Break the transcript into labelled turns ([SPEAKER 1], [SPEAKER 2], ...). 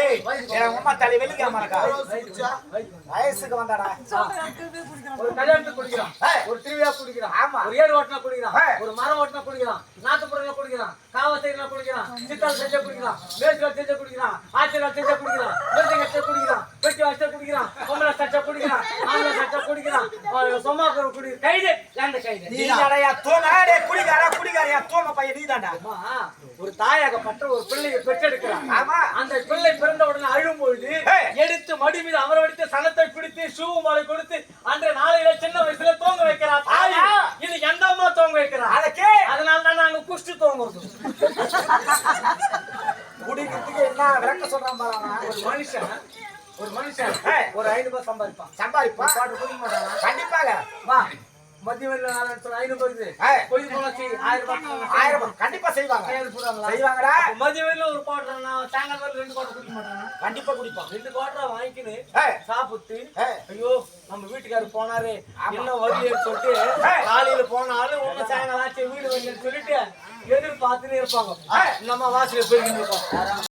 [SPEAKER 1] ஏய் என் அம்மா தலை வெள்ளிக்காம இருக்கா வயசுக்கு வந்தாடா
[SPEAKER 2] ஒரு கல்யாணத்துக்கு குடிக்கிறான், ஒரு திருவிழா குடிக்கிறான்,
[SPEAKER 1] ஆமா
[SPEAKER 2] ஒரு ஏடு ஓட்டினா குடிக்கிறான், ஒரு மரம் ஓட்டினா குடிக்கிறான், நாட்டுப்புறங்கள குடிக்கிறான், காவத்தையில குடிக்கிறான், சித்தால் செஞ்ச குடிக்கிறான், வேஸ்ட்ல செஞ்ச குடிக்கிறான், ஆச்சரியம் செஞ்ச குடிக்கிறான், வெறும் கட்ட குடிக்கிறான், வெட்டி வச்ச குடிக்கிறான், பொம்பளை சட்டை குடிக்கிறான், ஆம்பளை சட்டை குடிக்கிறான், சொமாக்கற குடி கைது ஏண்ட கைது
[SPEAKER 1] நீ அடையா தோணாடே குடிகாரியா தோம பையன் நீதான்டா.
[SPEAKER 2] ஒரு தாயாகப்பட்ட ஒரு பிள்ளையை பெற்றெடுக்கிறான்.
[SPEAKER 1] ஆமா
[SPEAKER 2] அந்த பிள்ளை பிறந்த உடனே அழும் பொழுது எடுத்து மடி மீது அமரவடித்து சனத்தை பிடித்து ஷூ மாலை கொடுத்து அன்றைய நாளையில சின்ன வயசுல தூங்க வைக்கிறான் தாய். இது எந்த அம்மா தூங்க வைக்கிறான்? அதனால தான் நாங்க குஷ்டு தூங்குறது.
[SPEAKER 1] குடிக்கிறதுக்கு என்ன விளக்க சொல்றான் பாருங்க.
[SPEAKER 2] ஒரு மனுஷன் ஒரு 5 ரூபாய்
[SPEAKER 1] சம்பாதிப்பான்
[SPEAKER 2] பாட்டு குடிக்க மாட்டானா?
[SPEAKER 1] கண்டிப்பாக
[SPEAKER 2] வா மத்திய வெளில 500 போகுது போய் போனாச்சு 1000 ரூபாய்
[SPEAKER 1] கண்டிப்பா செய்வாங்க செய்வாங்கடா.
[SPEAKER 2] மதிய வெளில ஒரு குவாட்டர் சாயங்காலம் வரை 2 குவாட்டர் குடிக்க மாட்டானா?
[SPEAKER 1] கண்டிப்பா குடிப்பான்.
[SPEAKER 2] 2 குவாட்டர் வாங்கிக்கின்னு சாப்பிட்டு ஐயோ நம்ம வீட்டுக்காரர் போனாரு என்ன வழியை சொல்லிட்டு காலையில போனாலும் ஒண்ணு சாயங்காலம் ஆச்சு வீடு வரலன்னு சொல்லிட்டு எதிர்பார்த்துன்னு இருப்பாங்க. நம்ம வாசல போய் இருப்போம்.